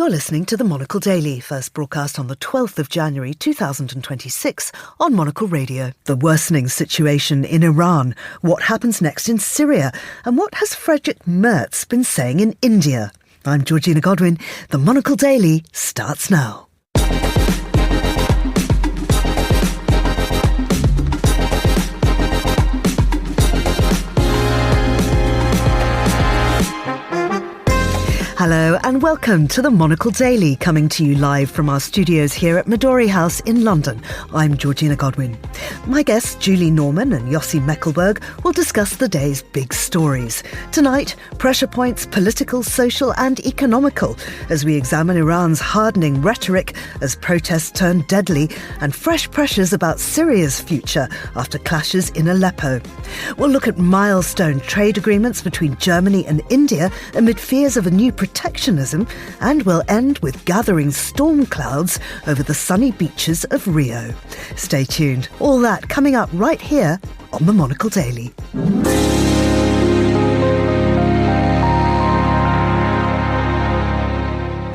You're listening to the Monocle Daily, first broadcast on the 12th of January 2026 on Monocle Radio. The worsening situation in Iran, what happens next in Syria, and what has Friedrich Merz been saying in India? I'm Georgina Godwin. The Monocle Daily starts now. Hello and welcome to the Monocle Daily, coming to you live from our studios here at Midori House in London. I'm Georgina Godwin. My guests Julie Norman and Yossi Meckelberg will discuss the day's big stories. Tonight, pressure points, political, social and economical, as we examine Iran's hardening rhetoric as protests turn deadly and fresh pressures about Syria's future after clashes in Aleppo. We'll look at milestone trade agreements between Germany and India amid fears of a new protectionism, and we'll end with gathering storm clouds over the sunny beaches of Rio. Stay tuned. All that coming up right here on the Monocle Daily.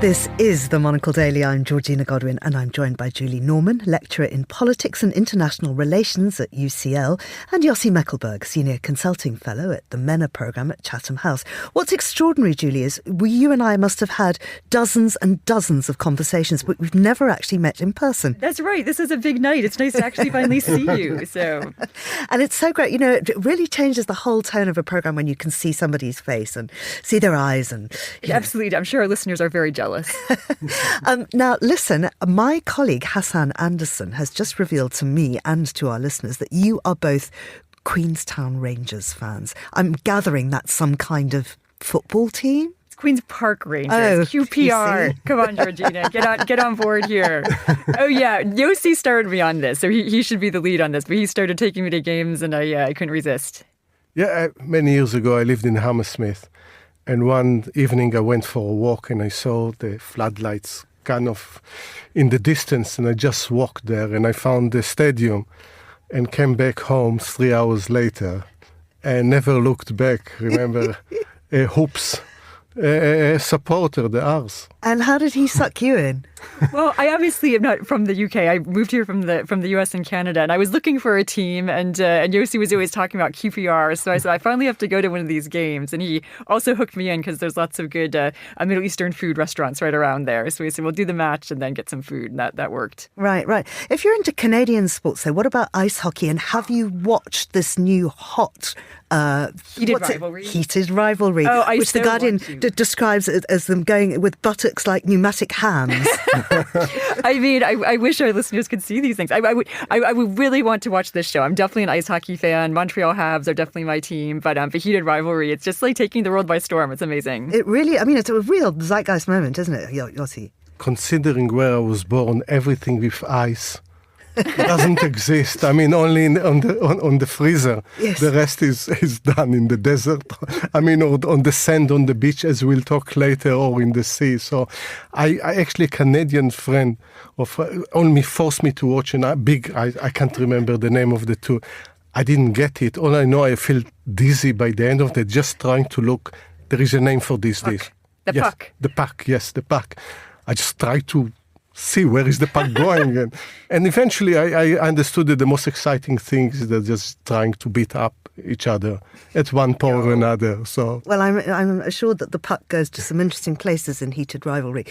This is the Monocle Daily. I'm Georgina Godwin and I'm joined by Julie Norman, lecturer in politics and international relations at UCL, and Yossi Meckelberg, senior consulting fellow at the MENA programme at Chatham House. What's extraordinary, Julie, is you and I must have had dozens and dozens of conversations, but we've never actually met in person. That's right. This is a big night. It's nice to actually finally see you. So, and it's so great. You know, it really changes the whole tone of a programme when you can see somebody's face and see their eyes. And absolutely. I'm sure our listeners are very jealous. Now, listen, my colleague Hassan Anderson has just revealed to me and to our listeners that you are both Queenstown Rangers fans. I'm gathering that's some kind of football team? It's Queen's Park Rangers, QPR. Come on, Georgina, get on board here. Oh, yeah, Yossi started me on this, so he should be the lead on this, but he started taking me to games and I couldn't resist. Yeah, many years ago I lived in Hammersmith. And one evening I went for a walk and I saw the floodlights kind of in the distance, and I just walked there and I found the stadium and came back home 3 hours later and never looked back. Remember, hoops, supporter, the Rs. And how did he suck you in? Well, I obviously am not from the UK. I moved here from the US and Canada, and I was looking for a team, and Yossi was always talking about QPR, so I said, I finally have to go to one of these games. And he also hooked me in because there's lots of good Middle Eastern food restaurants right around there. So he said, we'll do the match and then get some food, and that worked. Right. If you're into Canadian sports, though, what about ice hockey? And have you watched this new hot... Heated rivalry? Heated rivalry, which The Guardian describes as them going with buttocks like pneumatic hams. I mean, I wish our listeners could see these things. I would really want to watch this show. I'm definitely an ice hockey fan. Montreal Habs are definitely my team. But heated rivalry, it's just like taking the world by storm. It's amazing. It really, it's a real zeitgeist moment, isn't it, Yossi? Considering where I was born, everything with ice doesn't exist. I mean, only on the freezer. Yes. The rest is done in the desert. I mean, or on the sand on the beach, as we'll talk later, or in the sea. So I actually, a Canadian friend only forced me to watch I can't remember the name of the two. I didn't get it. All I know, I feel dizzy by the end of it, just trying to look. There is a name for this dish. The puck. The puck, yes, the puck. I just try to see where is the puck going, and eventually I understood that the most exciting thing is that just trying to beat up each other at one point or another. So, well, I'm assured that the puck goes to some interesting places in heated rivalry.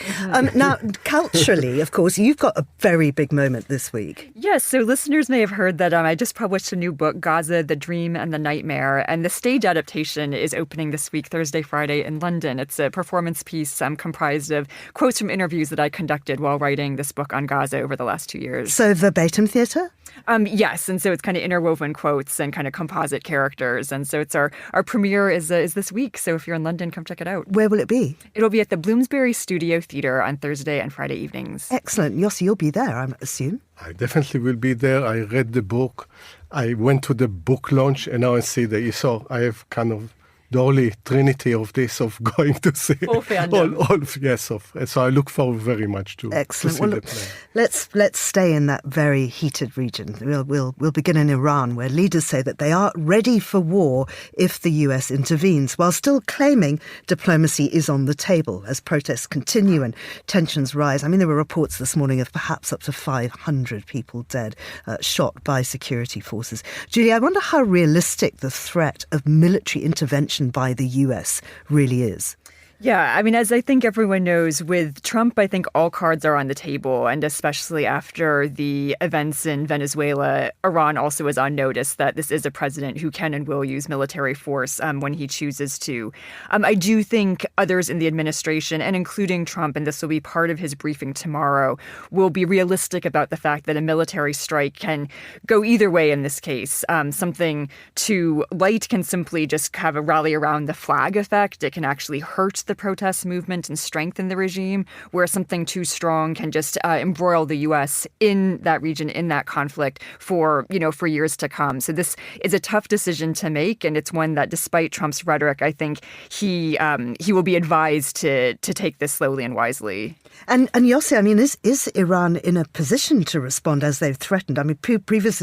Now, culturally, of course, you've got a very big moment this week. Yes, so listeners may have heard that I just published a new book, Gaza, the Dream and the Nightmare, and the stage adaptation is opening this week, Thursday, Friday in London. It's a performance piece comprised of quotes from interviews that I conducted while writing this book on Gaza over the last 2 years. So verbatim theatre? Yes, and so it's kind of interwoven quotes and kind of composite characters, and so it's our premiere is this week. So if you're in London, come check it out. Where will it be? It'll be at the Bloomsbury Studio Theatre on Thursday and Friday evenings. Excellent. Yossi, you'll be there, I assume. I definitely will be there. I read the book. I went to the book launch, and now I see that I have kind of the holy trinity of this, of going to see Full fandom. Yes, so I look forward very much to Excellent. see Well, the look, play. let's stay in that very heated region. We'll begin in Iran, where leaders say that they are ready for war if the US intervenes, while still claiming diplomacy is on the table as protests continue and tensions rise. I mean, there were reports this morning of perhaps up to 500 people dead, shot by security forces. Julie, I wonder how realistic the threat of military intervention by the US really is. Yeah, I mean, as I think everyone knows, with Trump, I think all cards are on the table. And especially after the events in Venezuela, Iran also is on notice that this is a president who can and will use military force when he chooses to. I do think others in the administration, and including Trump, and this will be part of his briefing tomorrow, will be realistic about the fact that a military strike can go either way in this case. Something too light can simply just have a rally around the flag effect. It can actually hurt the protest movement and strengthen the regime, where something too strong can just embroil the U.S. in that region, in that conflict for years to come. So this is a tough decision to make, and it's one that, despite Trump's rhetoric, I think he will be advised to take this slowly and wisely. And Yossi, I mean, is Iran in a position to respond as they've threatened? I mean, previous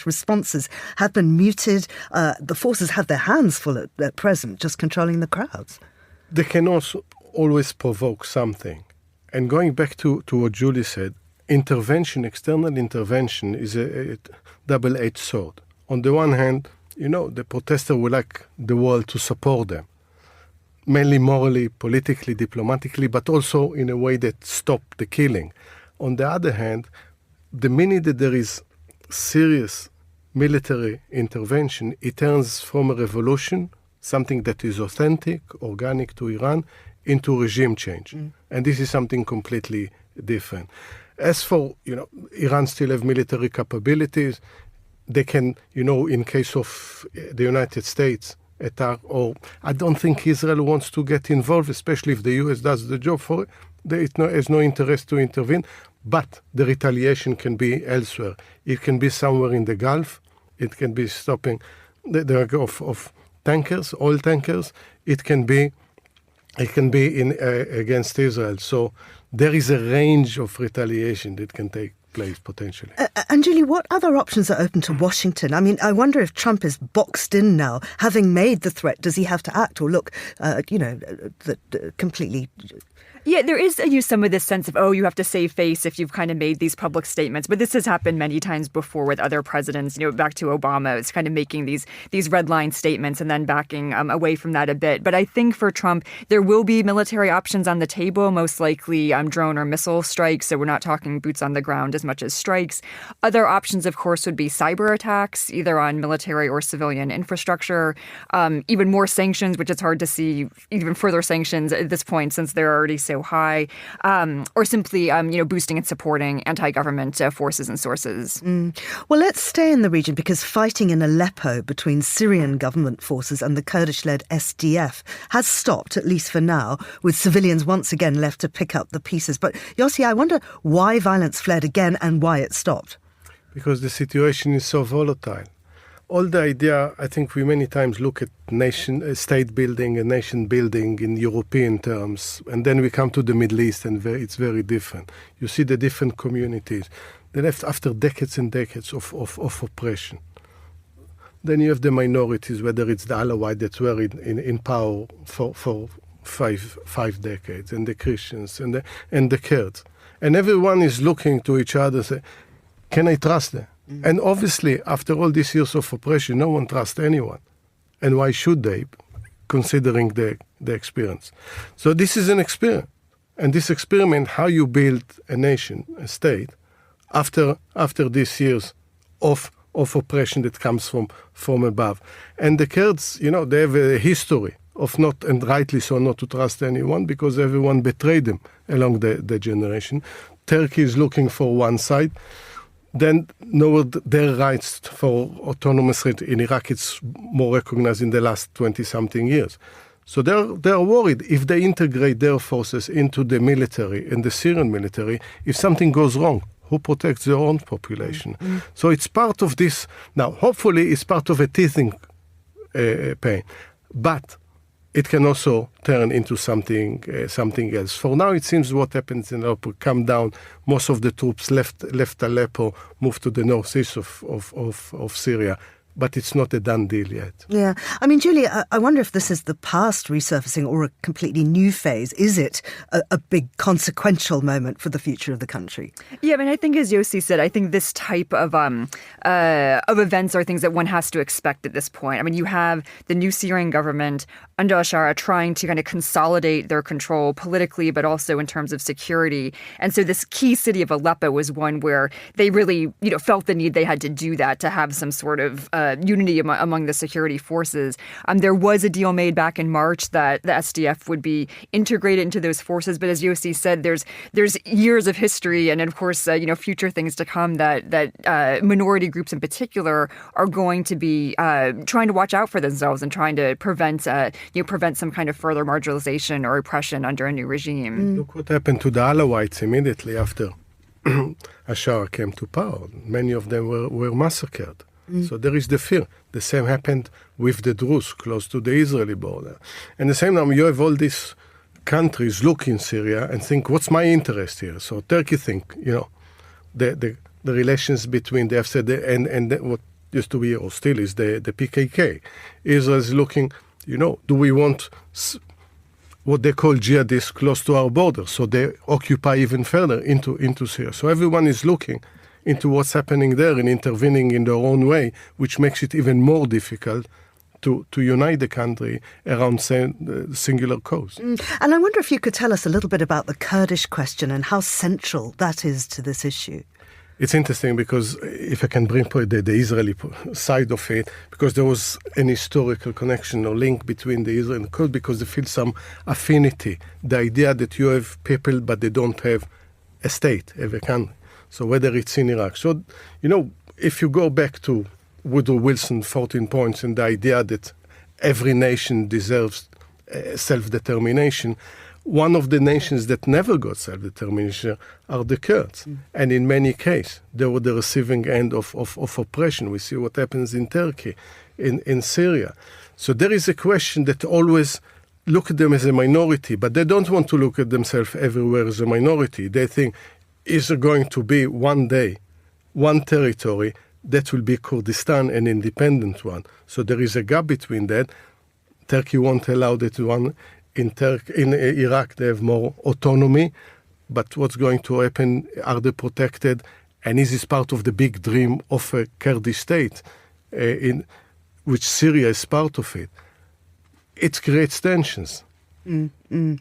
responses have been muted. The forces have their hands full at present, just controlling the crowds. They can also always provoke something. And going back to what Julie said, external intervention is a double-edged sword. On the one hand, the protesters would like the world to support them, mainly morally, politically, diplomatically, but also in a way that stop the killing. On the other hand, the minute that there is serious military intervention, it turns from a revolution, something that is authentic, organic to Iran, into regime change. And this is something completely different. As for, Iran still have military capabilities. They can, in case of the United States, attack, or I don't think Israel wants to get involved, especially if the US does the job for it. There is no interest to intervene, but the retaliation can be elsewhere. It can be somewhere in the Gulf. It can be stopping the of tankers, oil tankers. It can be against Israel. So there is a range of retaliation that can take place potentially. And Julie, what other options are open to Washington? I mean, I wonder if Trump is boxed in now, having made the threat. Does he have to act or look, completely? Yeah, there is some of this sense of, you have to save face if you've kind of made these public statements. But this has happened many times before with other presidents. Back to Obama, it's kind of making these red line statements and then backing away from that a bit. But I think for Trump, there will be military options on the table, most likely drone or missile strikes. So we're not talking boots on the ground as much as strikes. Other options, of course, would be cyber attacks, either on military or civilian infrastructure. Even more sanctions, which it's hard to see even further sanctions at this point since they're already so high, or simply, boosting and supporting anti-government forces and sources. Well, let's stay in the region because fighting in Aleppo between Syrian government forces and the Kurdish-led SDF has stopped, at least for now, with civilians once again left to pick up the pieces. But Yossi, I wonder why violence flared again and why it stopped. Because the situation is so volatile. All the idea, I think we many times look at state building and nation building in European terms, and then we come to the Middle East and it's very different. You see the different communities. They left after decades and decades of oppression. Then you have the minorities, whether it's the Alawites that were in power for five decades, and the Christians and the Kurds. And everyone is looking to each other and say, can I trust them? And obviously, after all these years of oppression, no one trusts anyone. And why should they, considering the experience? So this is an experiment. And this experiment, how you build a nation, a state, after these years of oppression that comes from above. And the Kurds, they have a history of not, and rightly so, not to trust anyone because everyone betrayed them along the generation. Turkey is looking for one side. Then their rights for autonomous in Iraq, it's more recognized in the last 20-something years. So they're worried if they integrate their forces into the military, in the Syrian military, if something goes wrong, who protects their own population? So it's part of this. Now, hopefully, it's part of a teething pain. But it can also turn into something else. For now, it seems what happens in Aleppo come down. Most of the troops left Aleppo, moved to the northeast of Syria. But it's not a done deal yet. Yeah. I mean, Julie, I wonder if this is the past resurfacing or a completely new phase. Is it a big consequential moment for the future of the country? Yeah, I mean, I think as Yossi said, I think this type of events are things that one has to expect at this point. I mean, you have the new Syrian government under al-Shara trying to kind of consolidate their control politically, but also in terms of security. And so this key city of Aleppo was one where they really, felt the need they had to do that, to have some sort of unity among the security forces. There was a deal made back in March that the SDF would be integrated into those forces. But as Yossi said, there's years of history and, of course, future things to come that minority groups in particular are going to be trying to watch out for themselves and trying to prevent some kind of further marginalization or oppression under a new regime. Look what happened to the Alawites immediately after al-Shara came to power. Many of them were massacred. So there is the fear. The same happened with the Druze close to the Israeli border. And the same time, you have all these countries look in Syria and think, what's my interest here? So Turkey think, the relations between the FSD and what used to be or still is the PKK. Israel is looking, do we want what they call jihadists close to our border? So they occupy even further into Syria. So everyone is looking into what's happening there and intervening in their own way, which makes it even more difficult to unite the country around singular cause. And I wonder if you could tell us a little bit about the Kurdish question and how central that is to this issue. It's interesting because if I can bring the Israeli side of it, because there was an historical connection or link between the Israel and the Kurd, because they feel some affinity. The idea that you have people but they don't have a state, have a country. So whether it's in Iraq. So, if you go back to Woodrow Wilson 14 points and the idea that every nation deserves self-determination, one of the nations that never got self-determination are the Kurds. And in many cases, they were the receiving end of oppression. We see what happens in Turkey, in Syria. So there is a question that always look at them as a minority, but they don't want to look at themselves everywhere as a minority. They think, is there going to be one day, one territory that will be Kurdistan, an independent one? So there is a gap between that. Turkey won't allow that one. In Iraq, they have more autonomy. But what's going to happen? Are they protected? And is this part of the big dream of a Kurdish state, in which Syria is part of it? It creates tensions.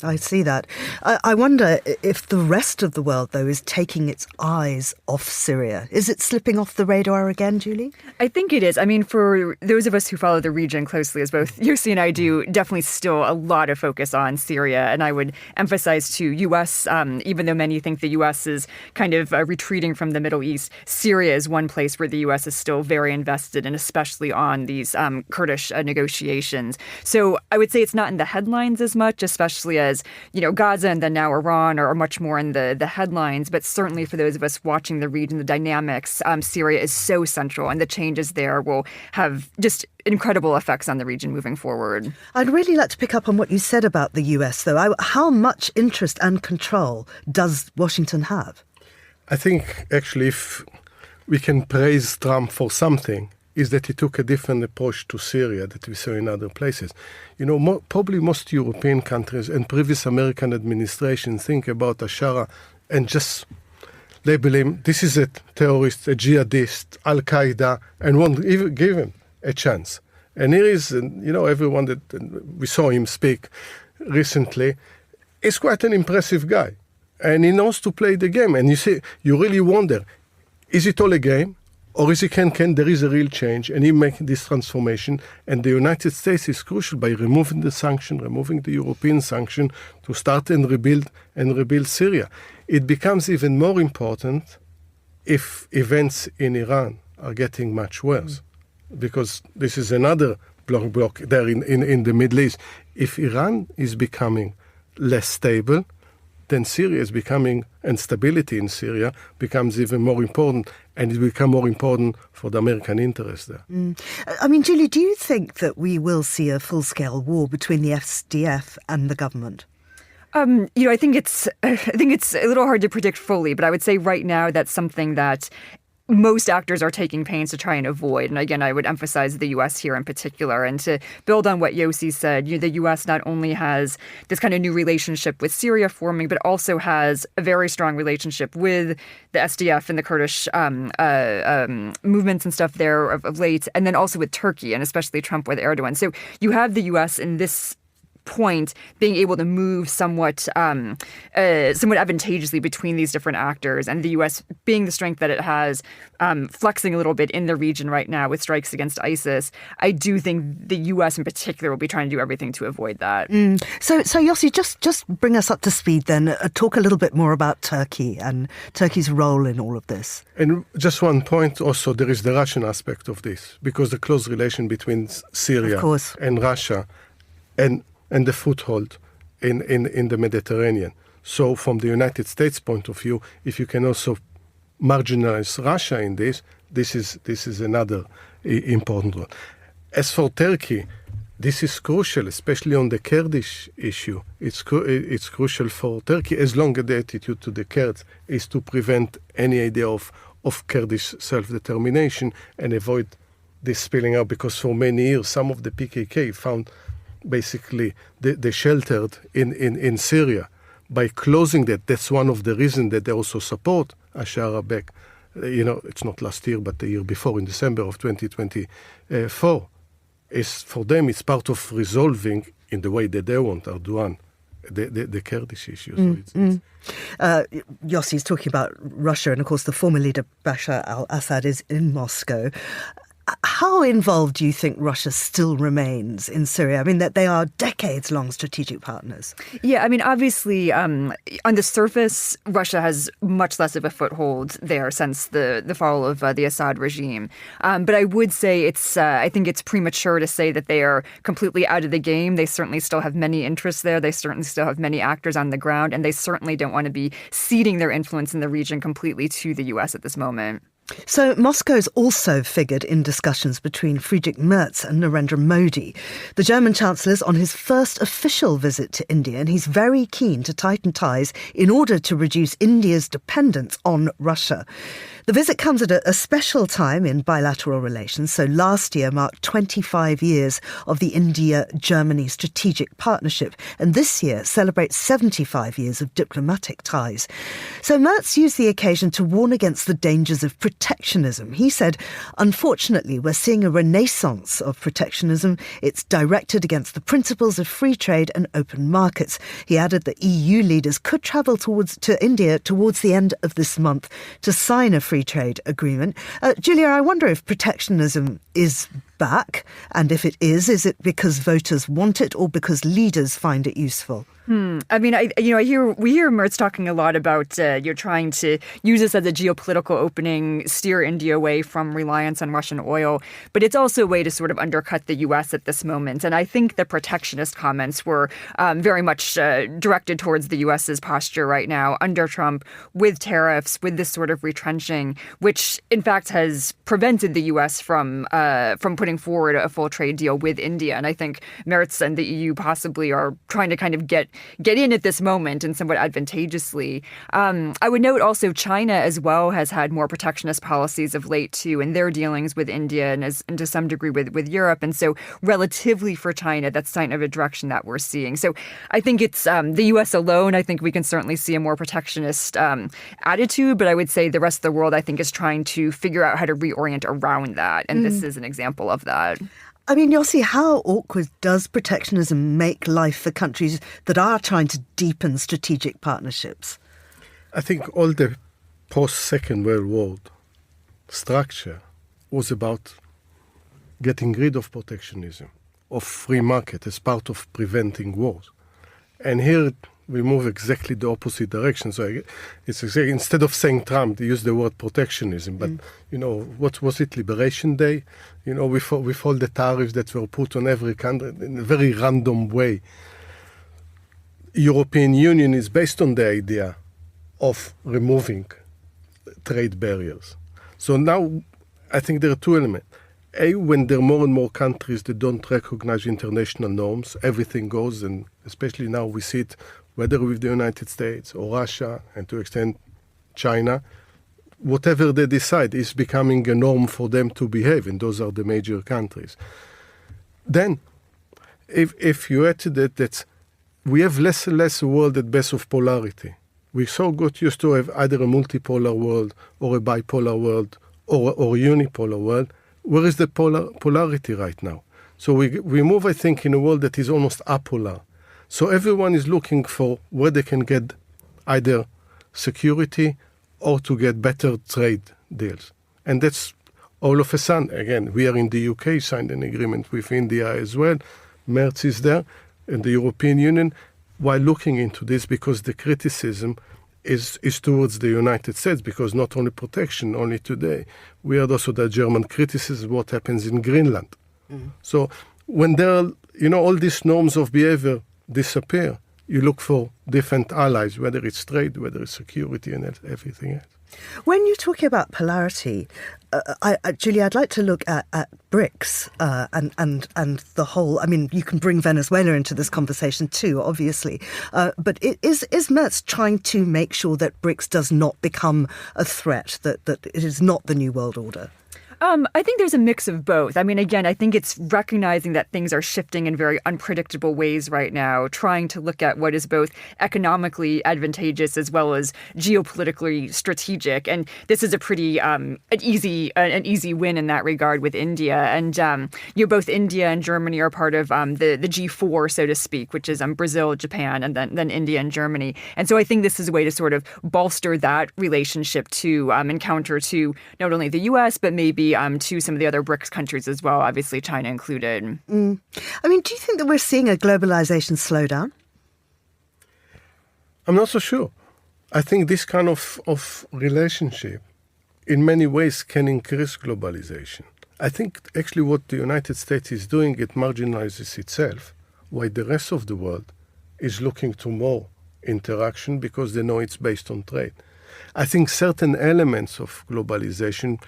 I see that. I wonder if the rest of the world, though, is taking its eyes off Syria. Is it slipping off the radar again, Julie? I think it is. I mean, for those of us who follow the region closely, as both Yossi and I do, definitely still a lot of focus on Syria. And I would emphasize to U.S., even though many think the U.S. is kind of retreating from the Middle East, Syria is one place where the U.S. is still very invested, and especially on these Kurdish negotiations. So I would say it's not in the headlines as much, especially as, Gaza and then now Iran are much more in the headlines. But certainly for those of us watching the region, the dynamics, Syria is so central, and the changes there will have just incredible effects on the region moving forward. I'd really like to pick up on what you said about the US, though. How much interest and control does Washington have? I think, actually, if we can praise Trump for something, is that he took a different approach to Syria that we saw in other places. Probably most European countries and previous American administrations think about al-Shara and just label him, this is a terrorist, a jihadist, Al-Qaeda, and won't even give him a chance. And here is, everyone that we saw him speak recently, is quite an impressive guy. And he knows to play the game. And you really wonder, is it all a game? Or is it there is a real change, and he making this transformation, and the United States is crucial by removing the sanction, removing the European sanction to start and rebuild Syria. It becomes even more important if events in Iran are getting much worse, because this is another block there in the Middle East. If Iran is becoming less stable, then Syria is becoming, and stability in Syria becomes even more important, and it will become more important for the American interest there. I mean, Julie, do you think that we will see a full-scale war between the SDF and the government? I think it's a little hard to predict fully, but I would say right now that's something that most actors are taking pains to try and avoid. And again, I would emphasize the U.S. here in particular. And to build on what Yossi said, the U.S. not only has this kind of new relationship with Syria forming, but also has a very strong relationship with the SDF and the Kurdish movements and stuff there of late, and then also with Turkey, and especially Trump with Erdogan. So you have the U.S. in this point being able to move somewhat advantageously between these different actors, and the U.S. being the strength that it has, flexing a little bit in the region right now with strikes against ISIS. I do think the U.S. in particular will be trying to do everything to avoid that. So Yossi, just bring us up to speed then. Talk a little bit more about Turkey and Turkey's role in all of this. And just one point also, there is the Russian aspect of this, because the close relation between Syria and Russia and the foothold in the Mediterranean. So from the United States point of view, if you can also marginalize Russia in this is another important one. As for Turkey, this is crucial, especially on the Kurdish issue. It's crucial for Turkey, as long as the attitude to the Kurds is to prevent any idea of Kurdish self-determination and avoid this spilling out, because for many years some of the PKK found basically they sheltered in Syria. By closing that, that's one of the reasons that they also support Ashar Abek. It's not last year, but the year before, in December of 2024. For them, it's part of resolving, in the way that they want, Erdogan, the Kurdish issue. Yossi is talking about Russia, and of course the former leader Bashar al-Assad is in Moscow. How involved do you think Russia still remains in Syria? I mean, that they are decades-long strategic partners. Yeah, I mean, obviously, on the surface, Russia has much less of a foothold there since the fall of the Assad regime. But I would say I think it's premature to say that they are completely out of the game. They certainly still have many interests there. They certainly still have many actors on the ground, and they certainly don't want to be ceding their influence in the region completely to the U.S. at this moment. So Moscow's also figured in discussions between Friedrich Merz and Narendra Modi. The German Chancellor's on his first official visit to India, and he's very keen to tighten ties in order to reduce India's dependence on Russia. The visit comes at a special time in bilateral relations. So last year marked 25 years of the India-Germany strategic partnership, and this year celebrates 75 years of diplomatic ties. So Merz used the occasion to warn against the dangers of protectionism. He said, unfortunately, we're seeing a renaissance of protectionism. It's directed against the principles of free trade and open markets. He added that EU leaders could travel to India towards the end of this month to sign a free trade agreement. Julia, I wonder if protectionism is back, and if it is it because voters want it or because leaders find it useful? I mean, we hear Merz talking a lot about you're trying to use this as a geopolitical opening, steer India away from reliance on Russian oil, but it's also a way to sort of undercut the U.S. at this moment. And I think the protectionist comments were very much directed towards the U.S.'s posture right now under Trump, with tariffs, with this sort of retrenching, which in fact has prevented the U.S. from putting forward a full trade deal with India. And I think Merz and the EU possibly are trying to kind of get in at this moment and somewhat advantageously. I would note also China as well has had more protectionist policies of late too in their dealings with India and to some degree with Europe. And so relatively for China, that's sign of a direction that we're seeing. So I think it's the U.S. alone. I think we can certainly see a more protectionist attitude, but I would say the rest of the world, I think, is trying to figure out how to reorient around that. And this is an example of that. I mean, Yossi, how awkward does protectionism make life for countries that are trying to deepen strategic partnerships? I think all the post-Second World War structure was about getting rid of protectionism, of free market as part of preventing wars. And here we move exactly the opposite direction. So it's exactly, instead of saying Trump, they use the word protectionism. But, what was it, Liberation Day? With all the tariffs that were put on every country in a very random way. European Union is based on the idea of removing trade barriers. So now I think there are two elements. A, when there are more and more countries that don't recognize international norms, everything goes, and especially now we see it, whether with the United States or Russia, and to extent China, whatever they decide is becoming a norm for them to behave, and those are the major countries. Then, if you add to that we have less and less a world at best of polarity. We so got used to have either a multipolar world or a bipolar world or a unipolar world. Where is the polarity right now? So we move, I think, in a world that is almost apolar. So everyone is looking for where they can get either security or to get better trade deals. And that's all of a sudden, again, we are in the UK, signed an agreement with India as well. Merz is there, and the European Union, while looking into this, because the criticism is towards the United States, because not only protection, only today, we had also the German criticism of what happens in Greenland. Mm-hmm. So when there are, all these norms of behavior disappear, you look for different allies, whether it's trade, whether it's security, and everything else. When you're talking about polarity, Julie, I'd like to look at BRICS and the whole. I mean, you can bring Venezuela into this conversation too, obviously. But is Merz trying to make sure that BRICS does not become a threat, that it is not the new world order? I think there's a mix of both. I mean, again, I think it's recognizing that things are shifting in very unpredictable ways right now, trying to look at what is both economically advantageous as well as geopolitically strategic. And this is a pretty an easy win in that regard with India. And both India and Germany are part of the G4, so to speak, which is Brazil, Japan, and then India and Germany. And so I think this is a way to sort of bolster that relationship to encounter to not only the U.S., but maybe to some of the other BRICS countries as well, obviously China included. Mm. I mean, do you think that we're seeing a globalization slowdown? I'm not so sure. I think this kind of relationship in many ways can increase globalization. I think actually what the United States is doing, it marginalizes itself, while the rest of the world is looking to more interaction because they know it's based on trade. I think certain elements of globalization,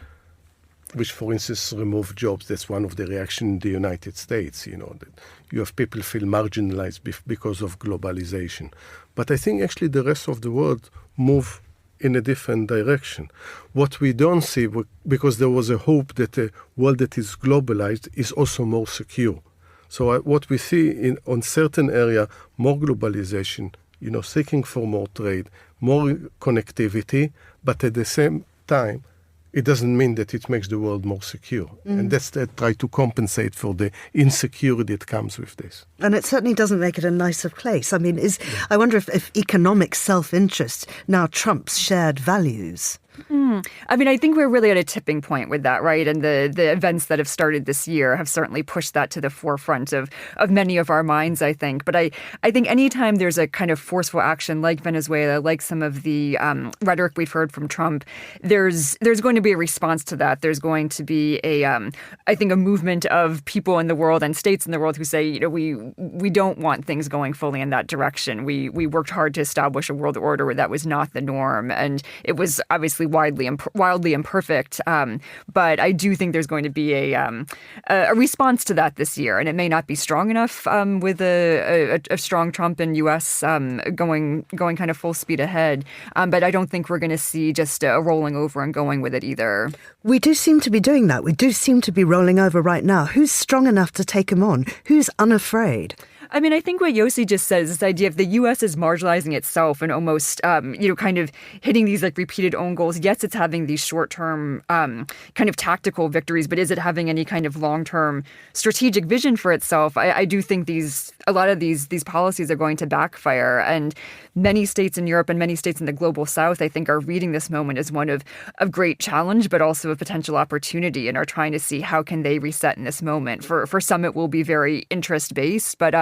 which, for instance, remove jobs, that's one of the reactions in the United States, that you have people feel marginalized because of globalization. But I think actually the rest of the world move in a different direction. What we don't see, because there was a hope that a world that is globalized is also more secure. So what we see on certain area, more globalization, seeking for more trade, more connectivity, but at the same time, it doesn't mean that it makes the world more secure. Mm. And that's that try to compensate for the insecurity that comes with this. And it certainly doesn't make it a nicer place. I mean, I wonder if economic self-interest now trumps shared values. I mean, I think we're really at a tipping point with that, right? And the events that have started this year have certainly pushed that to the forefront of many of our minds, I think. But I think anytime there's a kind of forceful action like Venezuela, like some of the rhetoric we've heard from Trump, there's going to be a response to that. There's going to be I think a movement of people in the world and states in the world who say, we don't want things going fully in that direction. We worked hard to establish a world order where that was not the norm. And it was obviously wildly imperfect, but I do think there's going to be a response to that this year, and it may not be strong enough with a strong Trump and U.S. going kind of full speed ahead. But I don't think we're going to see just a rolling over and going with it either. We do seem to be doing that. We do seem to be rolling over right now. Who's strong enough to take him on? Who's unafraid? I mean, I think what Yossi just says, this idea of the U.S. is marginalizing itself and almost, kind of hitting these like repeated own goals. Yes, it's having these short-term kind of tactical victories, but is it having any kind of long-term strategic vision for itself? I do think a lot of these policies are going to backfire, and many states in Europe and many states in the global South, I think, are reading this moment as one of great challenge, but also a potential opportunity, and are trying to see how can they reset in this moment. For some, it will be very interest-based, but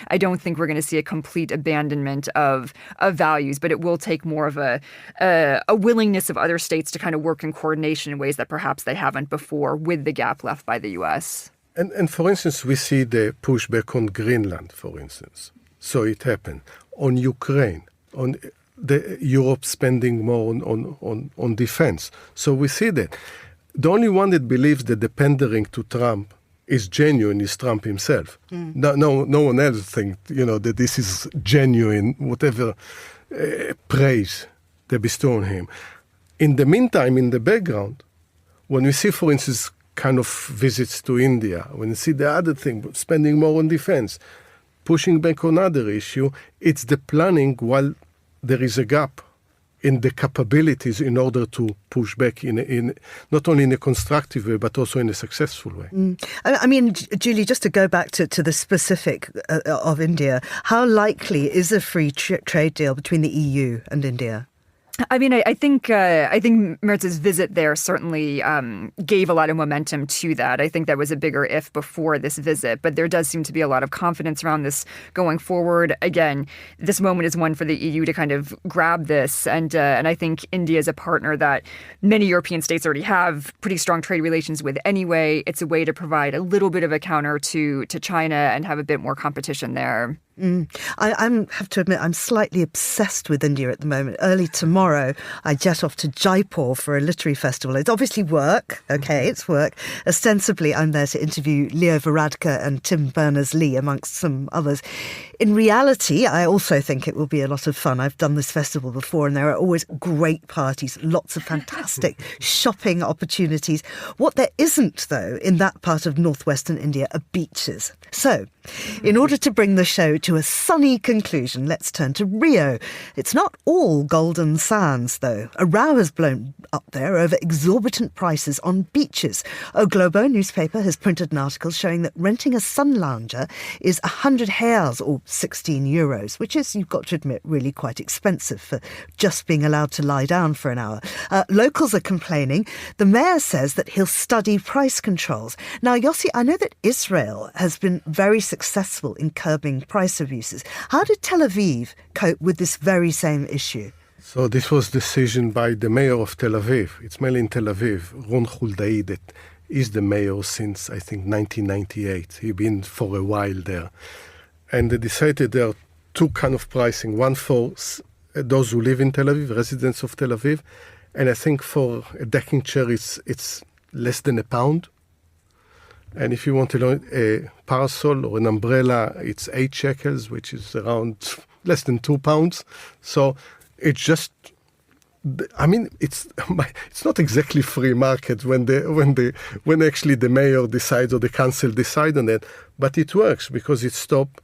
I don't think we're going to see a complete abandonment of values, but it will take more of a willingness of other states to kind of work in coordination in ways that perhaps they haven't before, with the gap left by the U.S. And for instance, we see the pushback on Greenland, for instance. So it happened. On Ukraine, on Europe spending more on defense. So we see that. The only one that believes that the pandering to Trump is genuine is Trump himself. No one else thinks, that this is genuine, whatever praise they bestow on him. In the meantime, in the background, when we see, for instance, kind of visits to India, when you see the other thing, spending more on defense, pushing back on other issue, it's the planning while there is a gap in the capabilities in order to push back in not only in a constructive way, but also in a successful way. I mean, Julie, just to go back to the specific of India, how likely is a free trade deal between the EU and India? I mean, I think Merz's visit there certainly gave a lot of momentum to that. I think that was a bigger if before this visit, but there does seem to be a lot of confidence around this going forward. Again, this moment is one for the EU to kind of grab this, and I think India is a partner that many European states already have pretty strong trade relations with anyway. It's a way to provide a little bit of a counter to China and have a bit more competition there. I have to admit, I'm slightly obsessed with India at the moment. Early tomorrow, I jet off to Jaipur for a literary festival. It's obviously work. Okay, it's work. Ostensibly, I'm there to interview Leo Varadkar and Tim Berners-Lee, amongst some others. In reality, I also think it will be a lot of fun. I've done this festival before, and there are always great parties, lots of fantastic shopping opportunities. What there isn't, though, in that part of northwestern India are beaches. So, in order to bring the show to a sunny conclusion, let's turn to Rio. It's not all golden sands, though. A row has blown up there over exorbitant prices on beaches. O Globo newspaper has printed an article showing that renting a sun lounger is 100 reais or 16 euros, which is, you've got to admit, really quite expensive for just being allowed to lie down for an hour. Locals are complaining. The mayor says that he'll study price controls. Now, Yossi, I know that Israel has been very successful in curbing price abuses. How did Tel Aviv cope with this very same issue? So this was decision by the mayor of Tel Aviv. It's mainly in Tel Aviv, Ron Huldai, that is the mayor since, I think, 1998. He's been for a while there. And they decided there are two kind of pricing. One for those who live in Tel Aviv, residents of Tel Aviv. And I think for a decking chair, it's less than £1. And if you want a parasol or an umbrella, it's 8 shekels, which is around less than £2. So it's just, I mean, it's not exactly free market when actually the mayor decides or the council decide on it, but it works because it stops,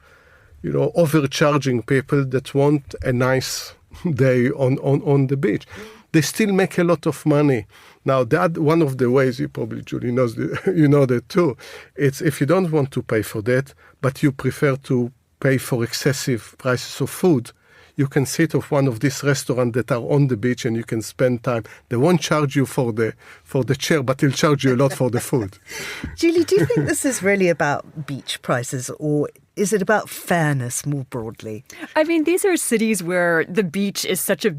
overcharging people that want a nice day on the beach. They still make a lot of money. Now, that one of the ways, you probably, Julie, knows you know that too, it's if you don't want to pay for that, but you prefer to pay for excessive prices of food, you can sit off one of these restaurants that are on the beach and you can spend time. They won't charge you for the chair, but they'll charge you a lot for the food. Julie, do you think this is really about beach prices, or is it about fairness more broadly? I mean, these are cities where the beach is such a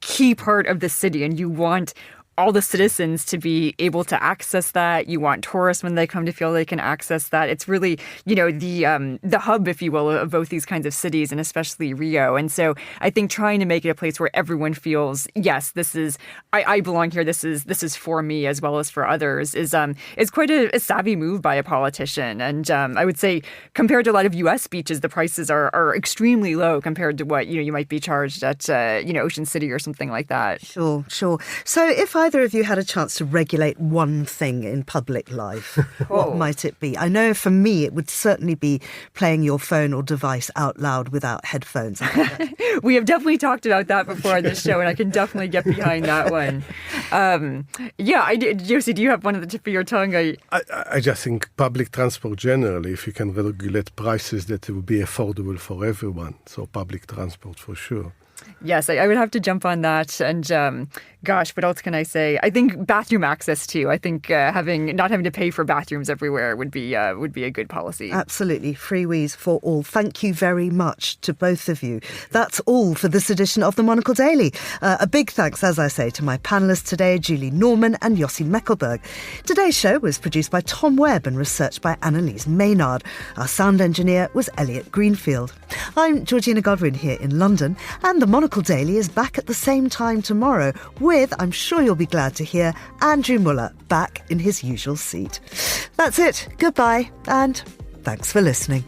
key part of the city, and you want all the citizens to be able to access that. You want tourists when they come to feel they can access that. It's really, the hub, if you will, of both these kinds of cities, and especially Rio. And so I think trying to make it a place where everyone feels, yes, this is, I belong here. This is for me as well as for others is quite a savvy move by a politician. And I would say compared to a lot of U.S. beaches, the prices are extremely low compared to what, you might be charged at, Ocean City or something like that. Sure. So if either of you had a chance to regulate one thing in public life, what might it be? I know for me it would certainly be playing your phone or device out loud without headphones. We have definitely talked about that before on this show, and I can definitely get behind that one. Yossi, do you have one at the tip of your tongue? I just think public transport generally, if you can regulate prices, that it will be affordable for everyone. So public transport for sure. Yes, I would have to jump on that. And gosh, what else can I say? I think bathroom access too. I think not having to pay for bathrooms everywhere would be a good policy. Absolutely. Freeways for all. Thank you very much to both of you. That's all for this edition of the Monocle Daily. A big thanks, as I say, to my panellists today, Julie Norman and Yossi Meckelberg. Today's show was produced by Tom Webb and researched by Annalise Maynard. Our sound engineer was Elliot Greenfield. I'm Georgina Godwin here in London, and the Monocle Daily is back at the same time tomorrow with, I'm sure you'll be glad to hear, Andrew Muller back in his usual seat. That's it. Goodbye, and thanks for listening.